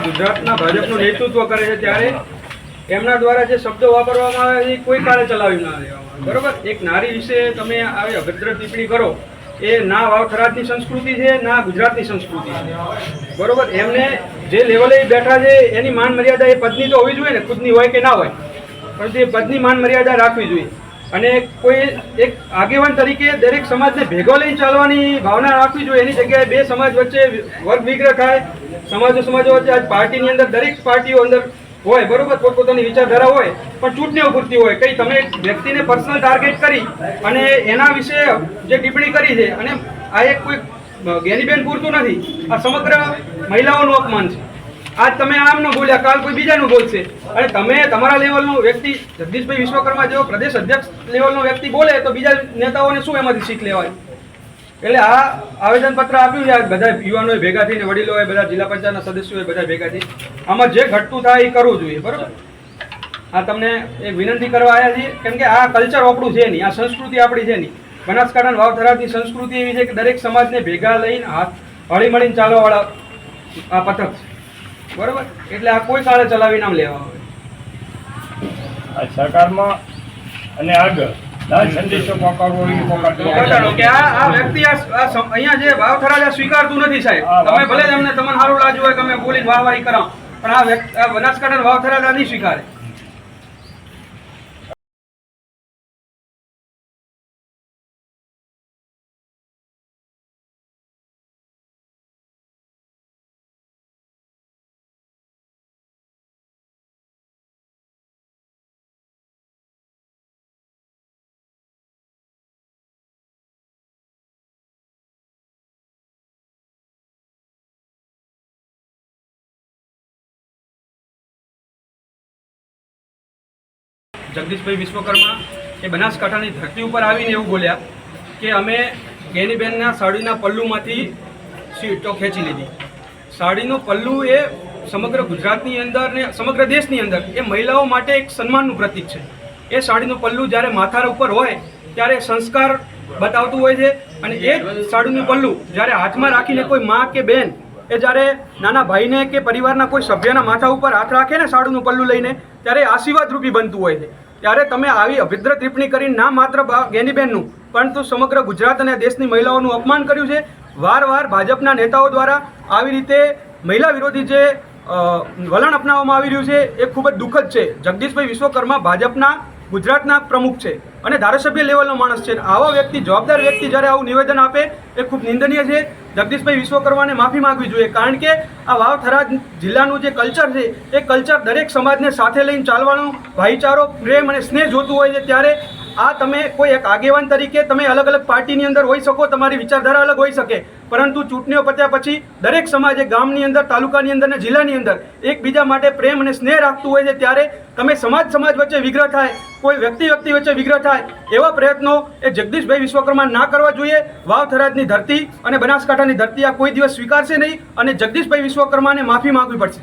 ગુજરાતના ભાજપનું નેતૃત્વ કરે છે ત્યારે એમના દ્વારા જે શબ્દો વાપરવામાં આવે એ કોઈ કાળે ચલાવી ના લેવામાં આવે, બરોબર. એક નારી વિશે તમે આવી અભદ્ર ટિપ્પણી કરો એ ના વાવથરાદની સંસ્કૃતિ છે, ના ગુજરાતની સંસ્કૃતિ છે, બરોબર. એમને જે લેવલે બેઠા છે એની માન મર્યાદા એ પદની તો હોવી જોઈએ ને, ખુદની હોય કે ના હોય, પરંતુ એ પદની માન મર્યાદા રાખવી જોઈએ. અને કોઈ એક આગેવાન તરીકે દરેક સમાજને ભેગો લઈને ચાલવાની ભાવના રાખવી જોઈએ. એની જગ્યાએ બે સમાજ વચ્ચે વર્ગ વિગ્રહ થાય, સમાજો વચ્ચે આજ પાર્ટીની અંદર દરેક પાર્ટીઓ અંદર હોય, બરોબર, પોતપોતાની વિચારધારા હોય, પણ ચૂંટણીઓ પૂરતી હોય. કઈ તમે વ્યક્તિને પર્સનલ ટાર્ગેટ કરી અને એના વિશે જે ટિપ્પણી કરી છે, અને આ એક કોઈ ગેનીબેન પૂરતું નથી, આ સમગ્ર મહિલાઓનું અપમાન છે. આજ તમે આમ ન બોલ્યા, કાલ કોઈ બીજાનું બોલશે, અને તમે તમારા લેવલનો વ્યક્તિ જગદીશભાઈ વિશ્વકર્મા જેવો પ્રદેશ અધ્યક્ષ લેવલનો વ્યક્તિ બોલે તો બીજા નેતાઓને શું એમાંથી શીખ લેવાય? એટલે આ આવેદનપત્ર આપ્યું છે. આજ બધા યુવાનોએ ભેગા થઈને, વડીલોએ, બધા જિલ્લા પંચાયતના સદસ્યોએ બધા ભેગા થઈ આમાં જે ઘટતું થાય એ કરવું જોઈએ, બરોબર. આ તમને એક વિનંતી કરવા આવ્યા છીએ, કેમ કે આ કલ્ચર આપણું છે નહીં, આ સંસ્કૃતિ આપણી છે નહીં. બનાસકાંઠા વાવથરાદની સંસ્કૃતિ એવી છે કે દરેક સમાજને ભેગા લઈને હાથ હળી મળીને ચાલવાવાળા આ પથક છે, બરોબર. એટલે આ કોઈ કાળે ચલાવી નામ લેવા આવે આ સરકારમાં અને આગળ સંદેશો પકડવો કે આ વ્યક્તિ અહીંયા જે વાવથરાદ સ્વીકારતું નથી, સાહેબ. તમે ભલે તમને સારું લાગ્યું હોય કે અમે બોલીને વાહવાહી કરાવ, પણ આ બનાસકાંઠા વાવથરાદ નહીં સ્વીકારે. જગદીશભાઈ વિશ્વકર્મા એ બનાસકાંઠાની ધરતી ઉપર આવીને એવું બોલ્યા કે અમે ગેનીબેનના સાડીના પલ્લુમાંથી સીટો ખેંચી લીધી. સાડીનું પલ્લું એ સમગ્ર ગુજરાતની અંદર ને સમગ્ર દેશની અંદર એ મહિલાઓ માટે એક સન્માનનું પ્રતીક છે. એ સાડીનું પલ્લું જ્યારે માથા ઉપર હોય ત્યારે સંસ્કાર બતાવતું હોય છે, અને એ જ સાડીનું પલ્લું જ્યારે હાથમાં રાખીને કોઈ મા કે બેન એ જ્યારે નાના ભાઈને કે પરિવારના કોઈ સભ્યના માથા ઉપર હાથ રાખે ને સાડીનું પલ્લું લઈને, ત્યારે આશીર્વાદ રૂપી બનતું હોય છે. ત્યારે તમે આવી અભદ્ર ટિપ્પણી કરીને ના માત્ર ગેનીબેનનું પરંતુ સમગ્ર ગુજરાત અને દેશની મહિલાઓનું અપમાન કર્યું છે. વારવાર ભાજપના નેતાઓ દ્વારા આવી રીતે મહિલા વિરોધી જે વલણ અપનાવવામાં આવી રહ્યું છે એ ખૂબ જ દુઃખદ છે. જગદીશભાઈ વિશ્વકર્મા ભાજપના ગુજરાતના પ્રમુખ છે અને ધારાસભ્ય લેવલનો માણસ છે. આવા વ્યક્તિ, જવાબદાર વ્યક્તિ જ્યારે આવું નિવેદન આપે એ ખૂબ નિંદનીય છે. જગદીશભાઈ વિશ્વકર્માને માફી માંગવી જોઈએ, કારણ કે આ વાવ-થરાદ જિલ્લાનું જે કલ્ચર છે એ કલ્ચર દરેક સમાજને સાથે લઈને ચાલવાનું, ભાઈચારો, પ્રેમ અને સ્નેહ જોતું હોય છે. ત્યારે આ તમે કોઈ એક આગેવાન તરીકે તમે અલગ અલગ પાર્ટીની અંદર હોઈ શકો, તમારી વિચારધારા અલગ હોઈ શકે, પરંતુ ચૂંટણીઓ પત્યા પછી દરેક સમાજે ગામની અંદર, તાલુકાની અંદર અને જિલ્લાની અંદર એકબીજા માટે પ્રેમ અને સ્નેહ રાખતું હોય છે. ત્યારે તમે સમાજ વચ્ચે વિગ્રહ થાય, કોઈ વ્યક્તિ વચ્ચે વિગ્રહ થાય, એવા પ્રયત્નો એ જગદીશભાઈ વિશ્વકર્મા ના કરવા જોઈએ. વાવ-થરાદની ધરતી અને બનાસકાંઠાની ધરતી આ કોઈ દિવસ સ્વીકારશે નહીં, અને જગદીશભાઈ વિશ્વકર્માને માફી માંગવી પડશે.